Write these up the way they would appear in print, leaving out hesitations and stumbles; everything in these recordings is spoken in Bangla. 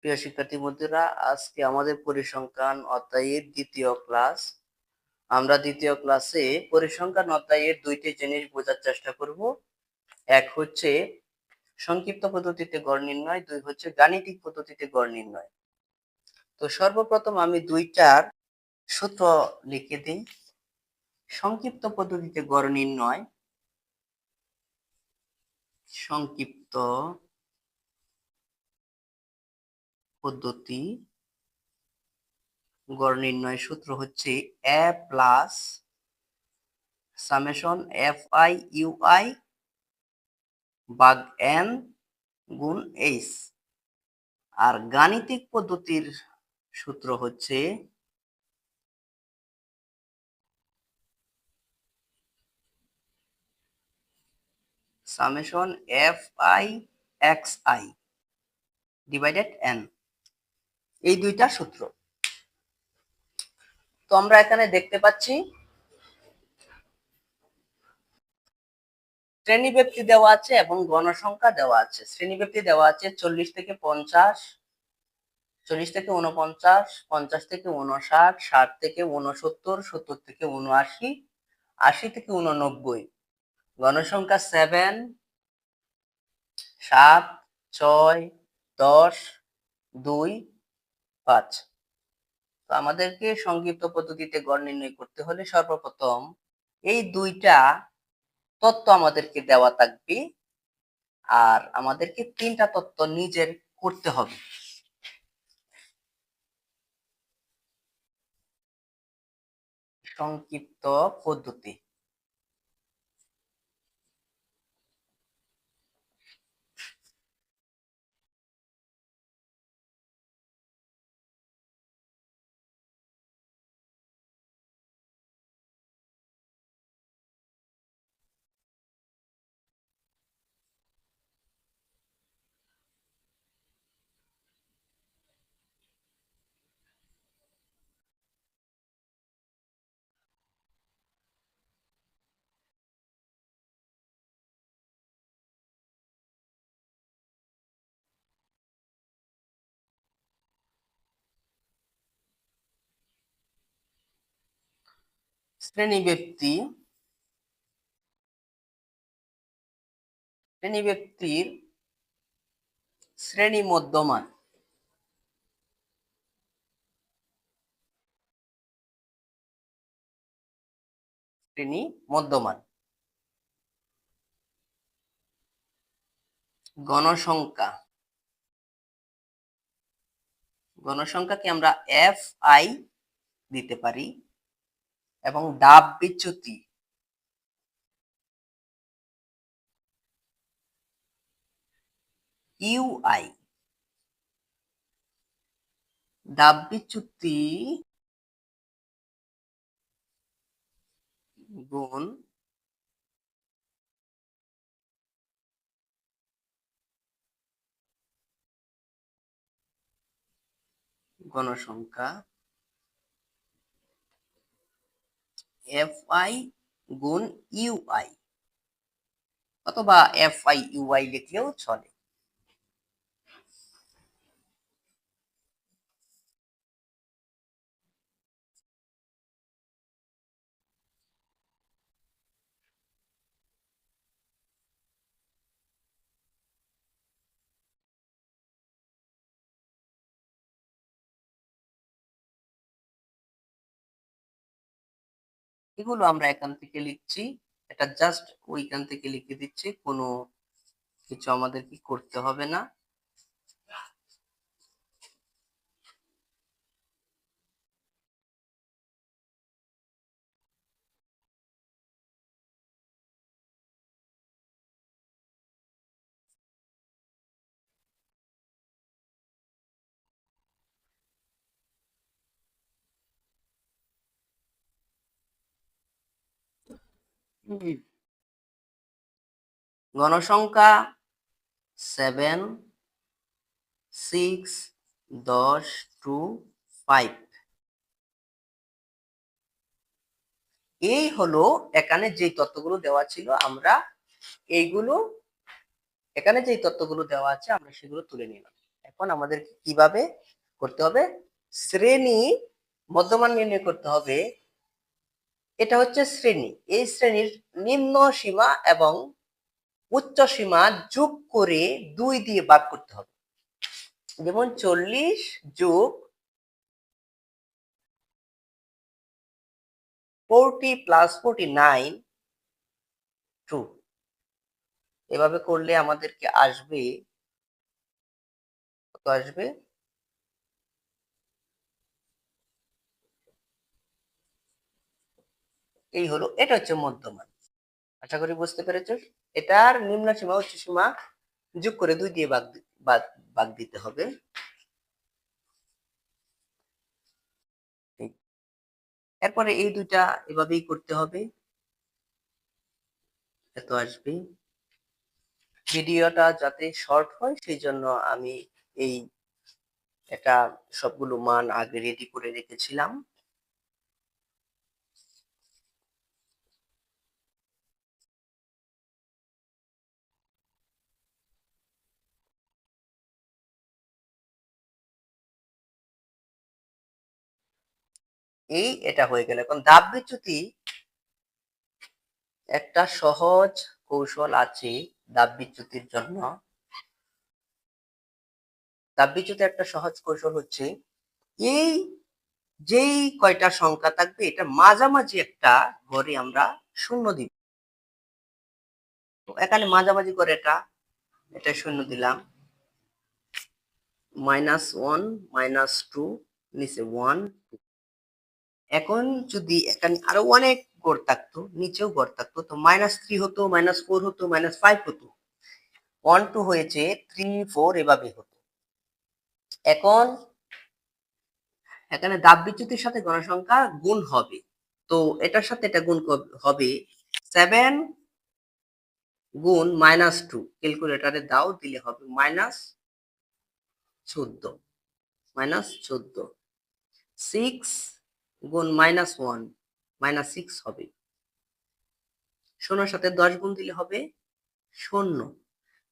প্রিয় শিক্ষার্থী বন্ধুরা, আজকে আমাদের পরিসংখ্যান অধ্যায়ের দ্বিতীয় ক্লাস। আমরা দ্বিতীয় ক্লাসে পরিসংখ্যান অধ্যায়ের দুইটি জিনিস বোঝার চেষ্টা করব। এক হচ্ছে সংক্ষিপ্ত পদ্ধতিতে গড় নির্ণয়, দুই হচ্ছে গাণিতিক পদ্ধতিতে গড় নির্ণয়। তো সর্বপ্রথম আমি দুইটার সূত্র লিখে দিই। সংক্ষিপ্ত পদ্ধতিতে গড় নির্ণয়, সংক্ষিপ্ত পদ্ধতি গড় নির্ণয় সূত্র হচ্ছে a plus summation fi ui ভাগ n গুণ h। আর গাণিতিক পদ্ধতির সূত্র হচ্ছে summation fi xi divided n। এই দুইটা সূত্র। তো আমরা এখানে দেখতে পাচ্ছি শ্রেণীব্যাপ্তি দেওয়া আছে এবং গণসংখ্যা দেওয়া আছে। শ্রেণীব্যাপ্তি দেওয়া আছে 40 থেকে 50, 40 থেকে 49, 50 থেকে 59, 60 থেকে 69, 70 থেকে 79, 80 থেকে 89। গণসংখ্যা 7, 7, 6, 10, 2, 5। তো আমাদেরকে সংক্ষিপ্ত পদ্ধতিতে গড় নির্ণয় করতে হলে সর্বপ্রথম এই দুইটা তথ্য আমাদেরকে দেওয়া থাকবে, আর আমাদেরকে তিনটা তথ্য নিজের করতে হবে। সংক্ষিপ্ত পদ্ধতি। শ্রেণীব্যাপ্তি, শ্রেণীব্যাপ্তির শ্রেণী মধ্যমান। শ্রেণী মধ্যমান। গণসংখ্যা, গণসংখ্যাকে আমরা fi দিতে পারি এবং ধাপ বিচ্যুতি ui, ধাপ বিচ্যুতি গুণ গণসংখ্যা fi গুণ ui, অথবা fi ui লিখলেও চলে। এগুলো আমরা এখান থেকে লিখছি, এটা জাস্ট ওইখান থেকে লিখে দিচ্ছি, কোনো কিছু আমাদের কি করতে হবে না। গণসংখ্যা 7, 6, 10 to 5। এই হলো এখানে যে তথ্যগুলো দেওয়া ছিল, আমরা এইগুলো এখানে যে তথ্যগুলো দেওয়া আছে আমরা সেগুলো তুলে নিলাম। এখন আমাদের কিভাবে করতে হবে, শ্রেণী মধ্যমান নির্ণয় করতে হবে। এটা হচ্ছে শ্রেণী, এই শ্রেণীর নিম্ন সীমা এবং উচ্চ সীমা যোগ করে 2 দিয়ে ভাগ করতে হবে। যেমন 40 যোগ 40 প্লাস 49 ট্রু। এভাবে করলে আমাদেরকে আসবে, কত আসবে, এই হলো, এটা হচ্ছে মধ্যমান। আশা করি বুঝতে পেরেছো। এটার নিম্ন সীমা উচ্চ সীমা যোগ করে 2 দিয়ে ভাগ দিতে হবে। এরপরে এই দুইটা এভাবেই করতে হবে, এত আসবে। ভিডিওটা যাতে শর্ট হয় সেই জন্য আমি এই এটা সবগুলো মান আগে রেডি করে রেখেছিলাম। এটা হয়ে গেল। এখন ধাপ বিচ্যুতি একটা সহজ কৌশল আছে ধাপ বিচ্যুতির জন্য। ধাপ বিচ্যুতির একটা সহজ কৌশল হচ্ছে, এই যেই কয়টা সংখ্যা থাকবে এটা মাঝামাঝি একটা ঘরে আমরা শূন্য দিব। তো এখানে মাঝামাঝি করে এটা শূন্য দিলাম, -1 -2 নিচে 1। এখন যদি এখানে আরো অনেক গড় থাকতো, নিচেও গড় থাকতো, তো -3 হতো, -4 হতো, -5 হতো, 1 2 হয়েছে 3 4 এভাবে হতো। এখন এখানে ধাপ বিচ্যুতির সাথে গণসংখ্যা গুণ হবে, তো এটার সাথে এটা গুণ হবে 7 গুণ -2, ক্যালকুলেটরে দাও, দিলে হবে -14, 6 গুণ -1 -6 হবে। 0 সাথে 10 গুণ দিলে হবে 0,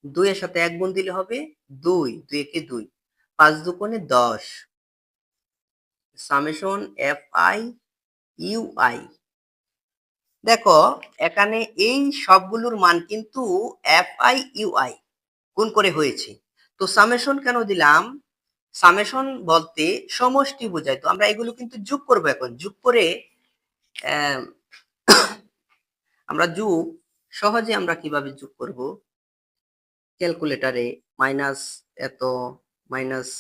2 এর সাথে 1 গুণ দিলে হবে 2, 2 একে 2, 5 দুগুণে 10, সামেশন fi ui। দেখো এখানে এই সবগুলোর মান কিন্তু fi ui গুণ করে হয়েছে। তো সামেশন কেন দিলাম, সামেশন বলতে সমষ্টি বোঝায়, তো আমরা এগুলো কিন্তু যোগ করব। এখন যোগ করে আমরা সহজে আমরা কিভাবে যোগ করব, ক্যালকুলেটরে মাইনাস এত মাইনাস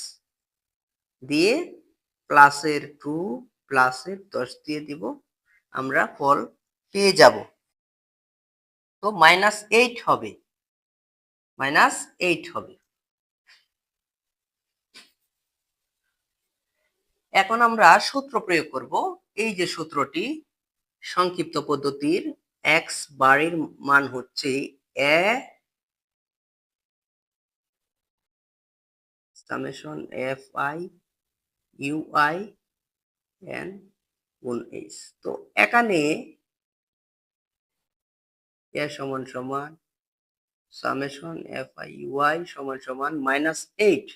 দিয়ে প্লাসের 2 প্লাসের 10 দিয়ে দিব, আমরা ফল পেয়ে যাব। তো -8 হবে, -8 হবে। এখন আমরা সূত্র প্রয়োগ করব। এই যে সূত্রটি সংক্ষিপ্ত পদ্ধতির, x বারের মান হচ্ছে a summation fi ui n গুণ h। তো এখানে a সমান সমান সামেশন fi ui সমান সমান -8,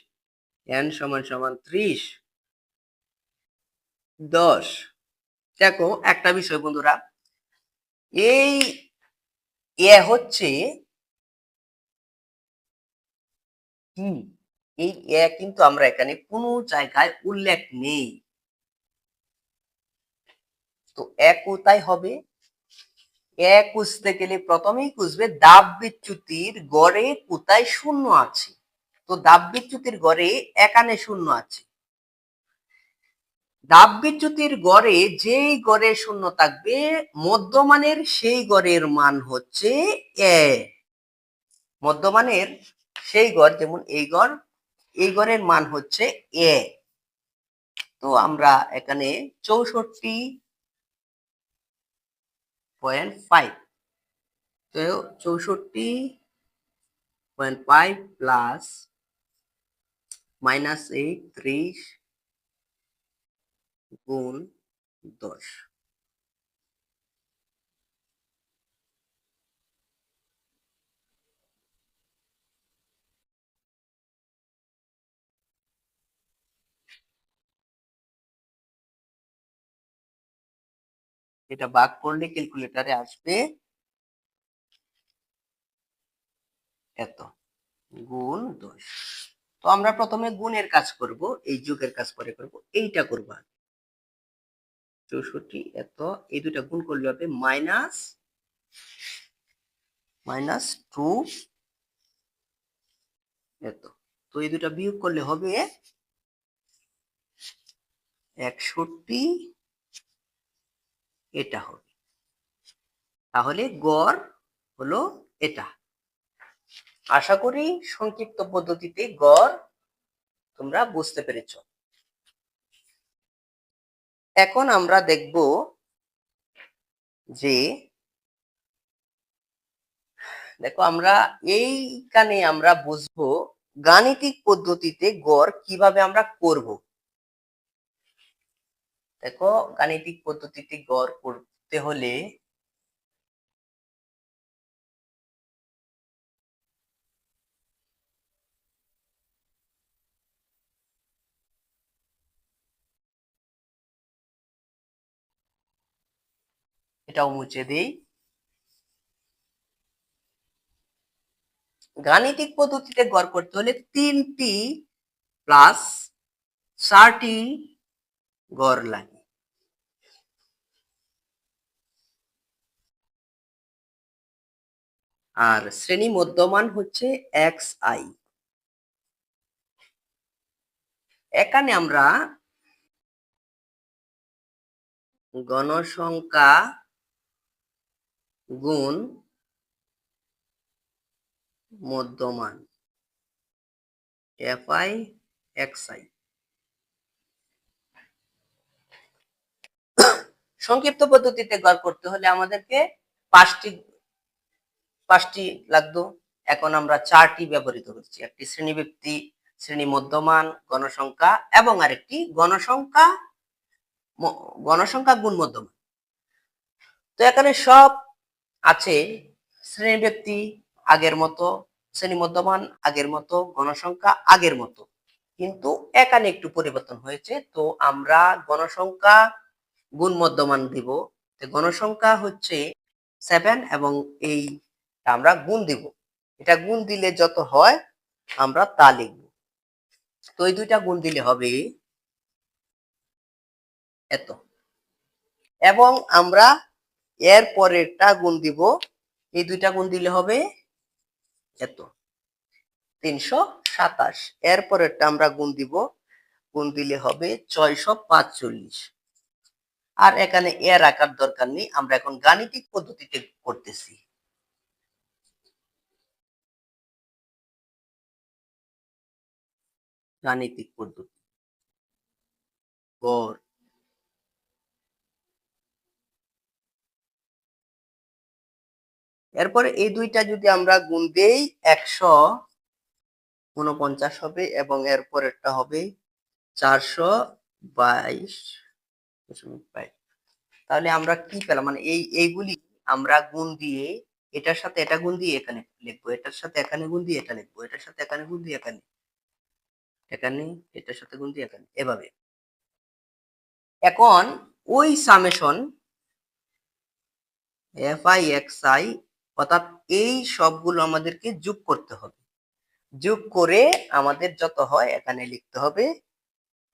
n সমান সমান 30, 10। দেখো একটা বিষয় বন্ধুরা, এই এ হচ্ছে কি, এই এ কিন্তু আমরা এখানে কোনো জায়গায় উল্লেখ নেই। তো এ কোথায় হবে, এ খুঁজতে গেলে প্রথমেই খুঁজবে ধাপ বিচ্যুতির গড়ে কোথায় শূন্য আছে। তো ধাপ বিচ্যুতির গড়ে এখানে শূন্য আছে। ধাপ বিচ্যুতির গড়ে যেই গড়ে শূন্য থাকবে মধ্যমানের সেই গড়ের মান হচ্ছে এ। মধ্যমানের সেই গড়, যেমন এই গড়ের মান হচ্ছে এ। তো আমরা এখানে 64.5, তো 64.5 প্লাস -8 30 গুণ 10। এটা ভাগ করলে ক্যালকুলেটরে আসবে এত গুণ 10। তো আমরা প্রথমে গুণের কাজ করব, এই যোগের কাজ পরে করব, এইটা করব। 64 এত, এই দুটা গুণ করলে হবে মাইনাস 2 এত। তো এই দুটা বিয়োগ করলে হবে 61, এটা হবে। তাহলে গড় হলো এটা। আশা করি সংক্ষিপ্ত পদ্ধতিতে গড় তোমরা বুঝতে পেরেছ। এখন আমরা দেখব যে দেখো আমরা এইখানে আমরা বুঝবো গাণিতিক পদ্ধতিতে গড় কিভাবে আমরা করব। দেখো গাণিতিক পদ্ধতিতে গড় করতে হলে এটাও মুছে দেই। গাণিতিক পদ্ধতিতে গড় করতে হলে 3টি প্লাস 4টি গড় লাগে। আর শ্রেণী মধ্যমান হচ্ছে xi। এখানে আমরা গণসংখ্যা গুণ মধ্যমান fi xi। সংক্ষিপ্ত পদ্ধতিতে গড় করতে হলে আমাদেরকে পাঁচটি লাগতো, এখন আমরা 4টি ব্যবহৃত করছি। একটি শ্রেণী ব্যক্তি, শ্রেণী মধ্যমান, গণসংখ্যা এবং আরেকটি গণসংখ্যা গুণ মধ্যমান। তো এখানে সব আছে, শ্রেণী ব্যক্তি আগের মতো, শ্রেণী মধ্যমান আগের মতো, গণসংখ্যা আগের মতো, কিন্তু এখানে একটু পরিবর্তন হয়েছে। তো আমরা গণসংখ্যা গুণ মধ্যমান দিব। গণসংখ্যা হচ্ছে 7 এবং এই আমরা গুণ দিব। এটা গুণ দিলে যত হয় আমরা তা লিখব। তো এই দুইটা গুণ দিলে হবে এত, এবং আমরা এর পরেরটা গুণ দিব। এই দুইটা গুণ দিলে হবে এত, 327। এর পরেরটা আমরা গুণ দিব, গুণ দিলে হবে 645। আর এখানে এর রাখার দরকার নেই, আমরা এখন গাণিতিক পদ্ধতিতে করতেছি। গাণিতিক পদ্ধতি গড়। এরপরে এই দুইটা যদি আমরা গুণ দেই 149 হবে এবং এর পরেরটা হবে 422.5। তাহলে আমরা কি পেলাম, মানে এইগুলি আমরা গুণ দিয়ে এটার সাথে এটা গুণ দিয়ে এখানে লিখবো, এটার সাথে এখানে গুণ দিয়ে এটা লিখবো, এটার সাথে এখানে গুণ দিয়ে এখানে, এখানে এটার সাথে গুণ দিয়ে এখানে, এভাবে। এখন ওই সামেশন fi অর্থাৎ এই সবগুলো আমাদেরকে যোগ করতে হবে। যোগ করে আমাদের যত হয় এখানে লিখতে হবে।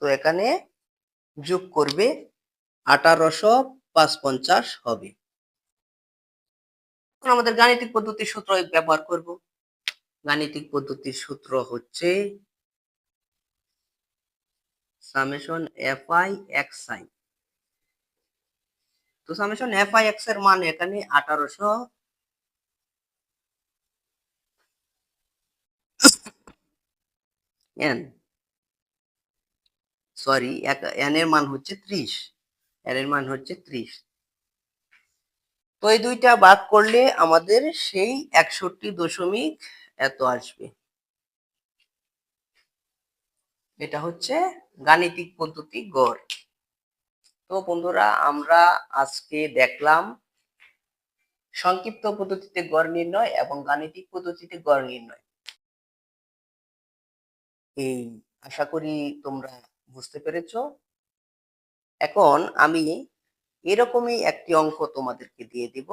তো এখানে যোগ করবে 1855 হবে। এখন আমাদের গাণিতিক পদ্ধতির সূত্র ব্যবহার করব। গাণিতিক পদ্ধতির সূত্র হচ্ছে সামেশন fi xi। তো সামেশন fi x এর মান এখানে 1800 n, সরি n এর মান হচ্ছে 30, n এর মান হচ্ছে 30। তো এই দুইটা ভাগ করলে আমাদের সেই 61 দশমিক এত আসবে। এটা হচ্ছে গাণিতিক পদ্ধতি গড়। তো বন্ধুরা আমরা আজকে দেখলাম সংক্ষিপ্ত পদ্ধতিতে গড় নির্ণয় এবং গাণিতিক পদ্ধতিতে গড় নির্ণয়। এই আশা করি তোমরা বুঝতে পেরেছো। এখন আমি এরকমই একটি অঙ্ক তোমাদেরকে দিয়ে দিব।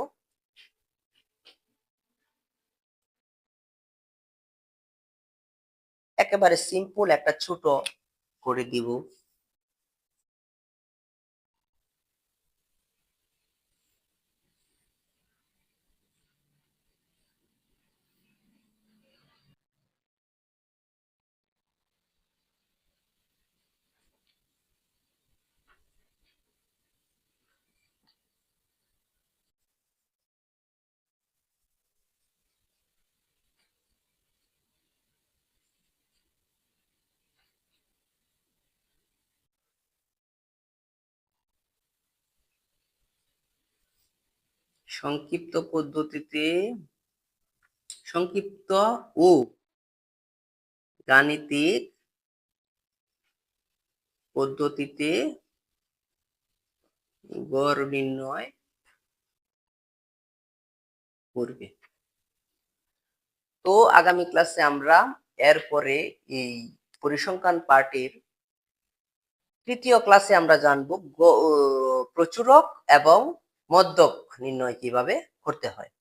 একেবারে সিম্পল একটা ছোট করে দিব। সংক্ষিপ্ত ও গাণিতিক পদ্ধতিতে গড় নির্ণয় করবে। তো আগামী ক্লাসে আমরা এরপরে এই পরিসংখ্যান পার্টের তৃতীয় ক্লাসে আমরা জানবো প্রচুরক এবং মধ্যক নির্ণয় কিভাবে করতে হয়।